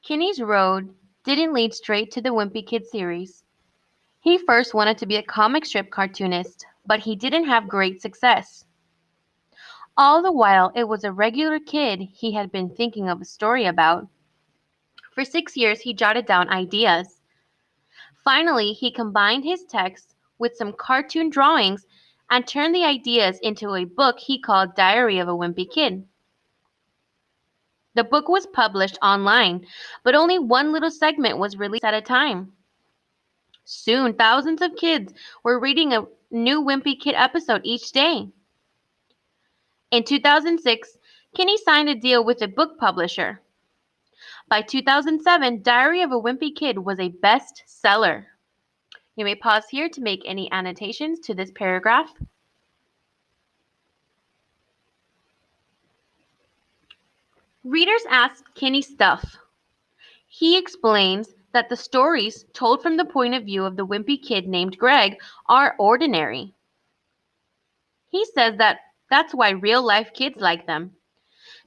Kinney's road didn't lead straight to the Wimpy Kid series. He first wanted to be a comic strip cartoonist, but he didn't have great success. All the while, it was a regular kid he had been thinking of a story about. For 6 years, he jotted down ideas. Finally, he combined his text with some cartoon drawings and turned the ideas into a book he called Diary of a Wimpy Kid. The book was published online, but only one little segment was released at a time. Soon, thousands of kids were reading a new Wimpy Kid episode each day. In 2006, Kinney signed a deal with a book publisher. By 2007, Diary of a Wimpy Kid was a bestseller. You may pause here to make any annotations to this paragraph. Readers ask Kinney stuff. He explains that the stories told from the point of view of the wimpy kid named Greg are ordinary. He says that that's why real-life kids like them.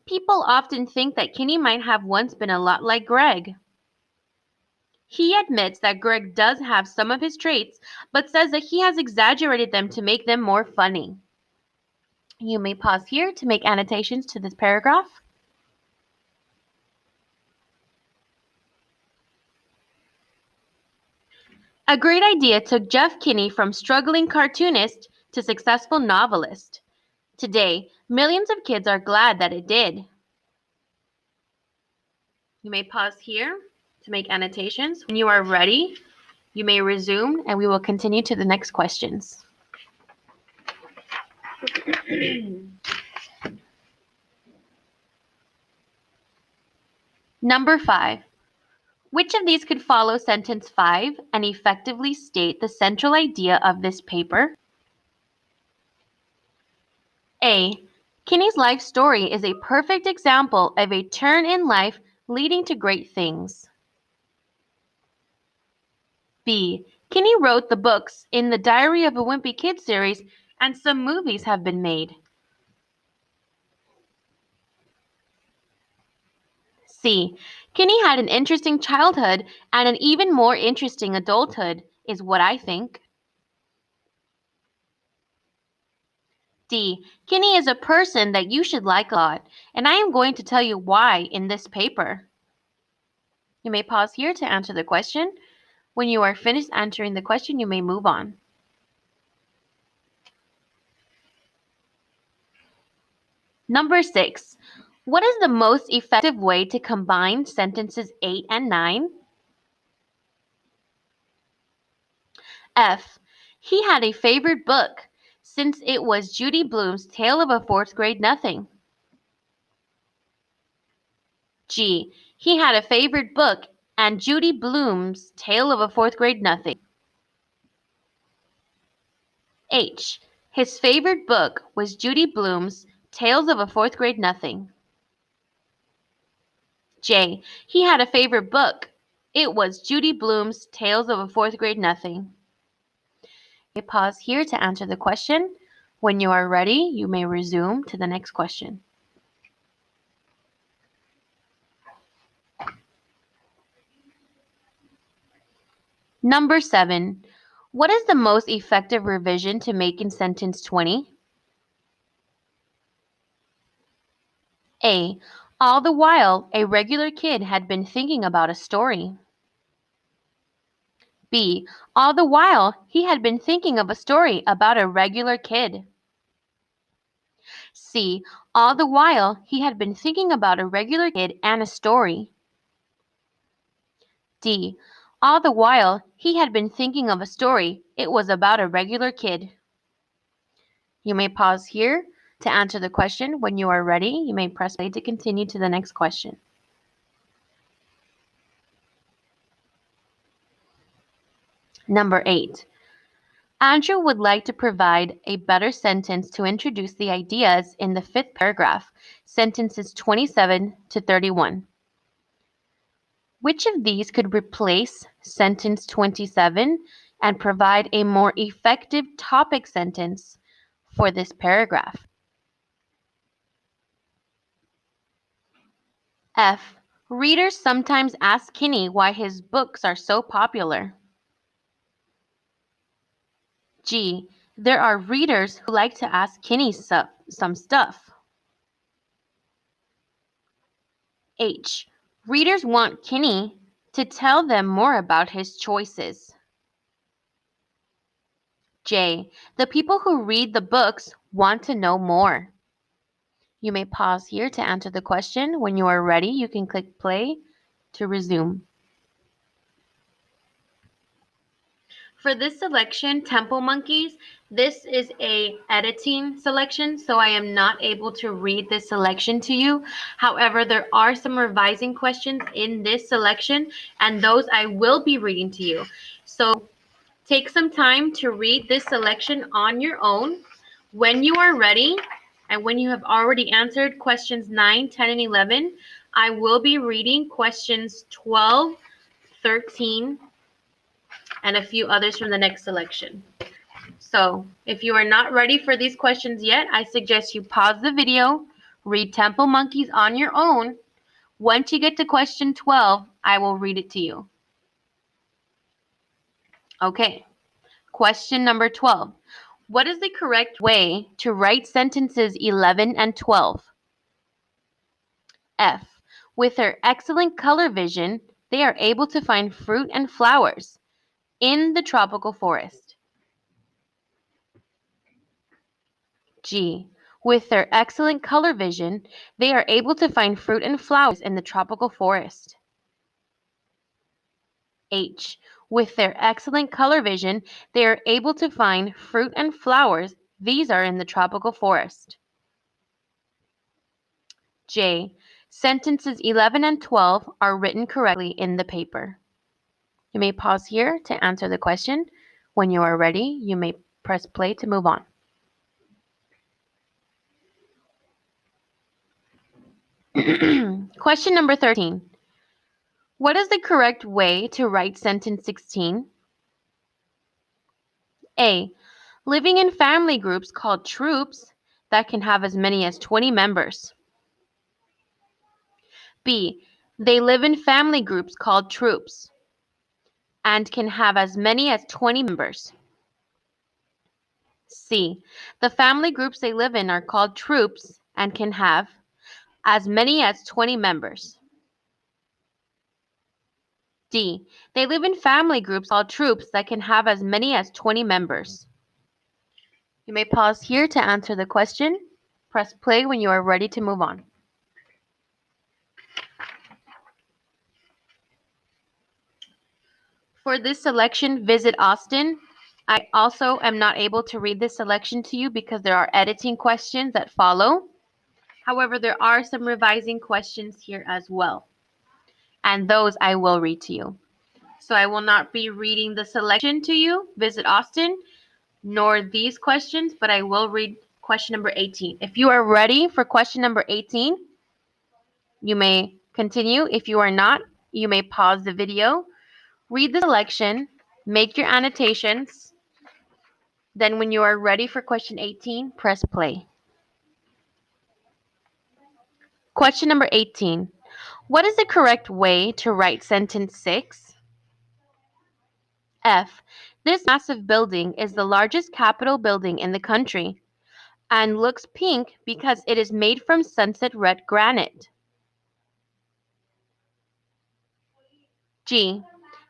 People often think that Kinney might have once been a lot like Greg. He admits that Greg does have some of his traits, but says that he has exaggerated them to make them more funny. You may pause here to make annotations to this paragraph. A great idea took Jeff Kinney from struggling cartoonist to successful novelist. Today, millions of kids are glad that it did. You may pause here to make annotations. When you are ready, you may resume and we will continue to the next questions. Number 5. Which of these could follow sentence 5 and effectively state the central idea of this paper? A. Kinney's life story is a perfect example of a turn in life leading to great things. B. Kinney wrote the books in the Diary of a Wimpy Kid series and some movies have been made. C. Kinney had an interesting childhood and an even more interesting adulthood, is what I think. D. Kinney is a person that you should like a lot, and I am going to tell you why in this paper. You may pause here to answer the question. When you are finished answering the question, you may move on. Number 6. What is the most effective way to combine sentences 8 and 9? F. He had a favorite book, since it was Judy Blume's Tale of a Fourth Grade Nothing. G. He had a favorite book and Judy Blume's Tale of a Fourth Grade Nothing. H. His favorite book was Judy Blume's Tales of a Fourth Grade Nothing. J. He had a favorite book. It was Judy Blume's Tales of a Fourth Grade Nothing. You pause here to answer the question. When you are ready, you may resume to the next question. Number 7. What is the most effective revision to make in sentence 20? A. All the while, a regular kid had been thinking about a story. B. All the while, he had been thinking of a story about a regular kid. C. All the while, he had been thinking about a regular kid and a story. D. All the while, he had been thinking of a story. It was about a regular kid. You may pause here to answer the question. When you are ready, you may press play to continue to the next question. Number 8. Andrew would like to provide a better sentence to introduce the ideas in the 5th paragraph, sentences 27 to 31. Which of these could replace sentence 27 and provide a more effective topic sentence for this paragraph? F. Readers sometimes ask Kinney why his books are so popular. G. There are readers who like to ask Kinney some stuff. H. Readers want Kinney to tell them more about his choices. J. The people who read the books want to know more. You may pause here to answer the question. When you are ready, you can click play to resume. For this selection, Temple Monkeys, this is a editing selection, so I am not able to read this selection to you. However, there are some revising questions in this selection, and those I will be reading to you. So take some time to read this selection on your own. When you are ready, and when you have already answered questions 9, 10, and 11, I will be reading questions 12, 13, and a few others from the next selection. So if you are not ready for these questions yet, I suggest you pause the video, read Temple Monkeys on your own. Once you get to question 12, I will read it to you. Okay, question number 12. What is the correct way to write sentences 11 and 12? F. With their excellent color vision, they are able to find fruit and flowers in the tropical forest. G. With their excellent color vision, they are able to find fruit and flowers in the tropical forest. H. With their excellent color vision, they are able to find fruit and flowers. These are in the tropical forest. J. Sentences 11 and 12 are written correctly in the paper. You may pause here to answer the question. When you are ready, you may press play to move on. Question number 13. What is the correct way to write sentence 16? A. Living in family groups called troops that can have as many as 20 members. B. They live in family groups called troops and can have as many as 20 members. C. The family groups they live in are called troops and can have as many as 20 members. D. They live in family groups called troops that can have as many as 20 members. You may pause here to answer the question. Press play when you are ready to move on. For this selection, Visit Austin, I also am not able to read this selection to you because there are editing questions that follow. However, there are some revising questions here as well, and those I will read to you. So I will not be reading the selection to you, Visit Austin, nor these questions, but I will read question number 18. If you are ready for question number 18, you may continue. If you are not, you may pause the video, read the selection, make your annotations. Then when you are ready for question 18, press play. Question number 18. What is the correct way to write sentence 6? F. This massive building is the largest Capitol building in the country and looks pink because it is made from sunset red granite. G.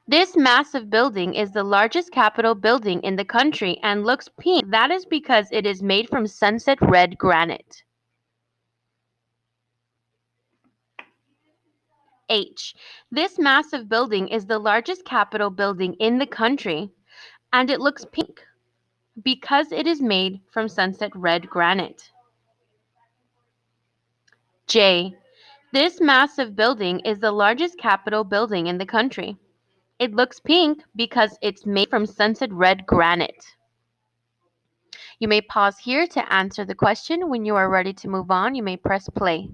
This massive building is the largest Capitol building in the country and looks pink. That is because it is made from sunset red granite. H. This massive building is the largest Capitol building in the country and it looks pink because it is made from sunset red granite. J. This massive building is the largest Capitol building in the country. It looks pink because it's made from sunset red granite. You may pause here to answer the question. When you are ready to move on, you may press play.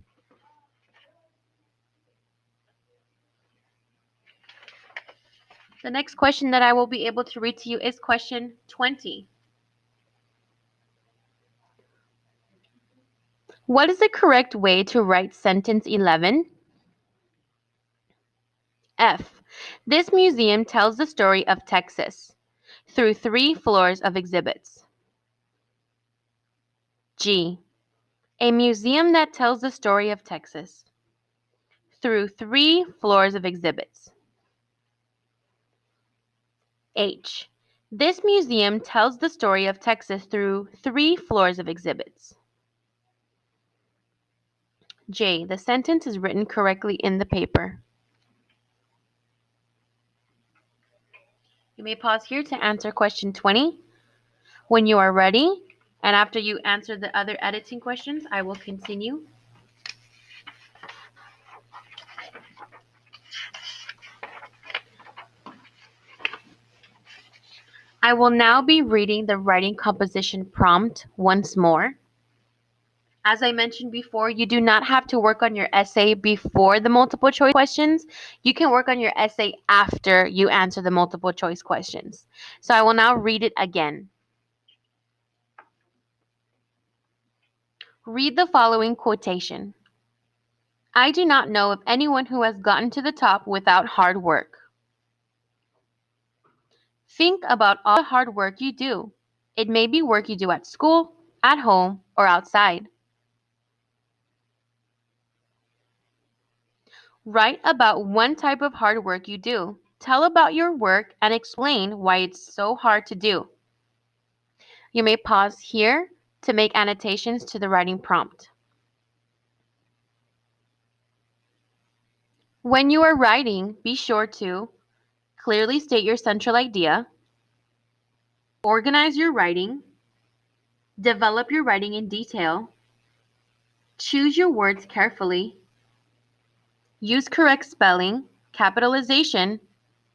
The next question that I will be able to read to you is question 20. What is the correct way to write sentence 11? F. This museum tells the story of Texas through 3 floors of exhibits. G. A museum that tells the story of Texas through 3 floors of exhibits. H. This museum tells the story of Texas through 3 floors of exhibits. J. The sentence is written correctly in the paper. You may pause here to answer question 20. When you are ready, and after you answer the other editing questions, I will continue. I will now be reading the writing composition prompt once more. As I mentioned before, you do not have to work on your essay before the multiple choice questions. You can work on your essay after you answer the multiple choice questions. So I will now read it again. Read the following quotation. I do not know of anyone who has gotten to the top without hard work. Think about all the hard work you do. It may be work you do at school, at home, or outside. Write about one type of hard work you do. Tell about your work and explain why it's so hard to do. You may pause here to make annotations to the writing prompt. When you are writing, be sure to clearly state your central idea, organize your writing, develop your writing in detail, choose your words carefully, use correct spelling, capitalization,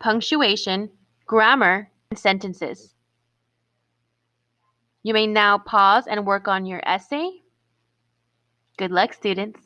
punctuation, grammar, and sentences. You may now pause and work on your essay. Good luck, students.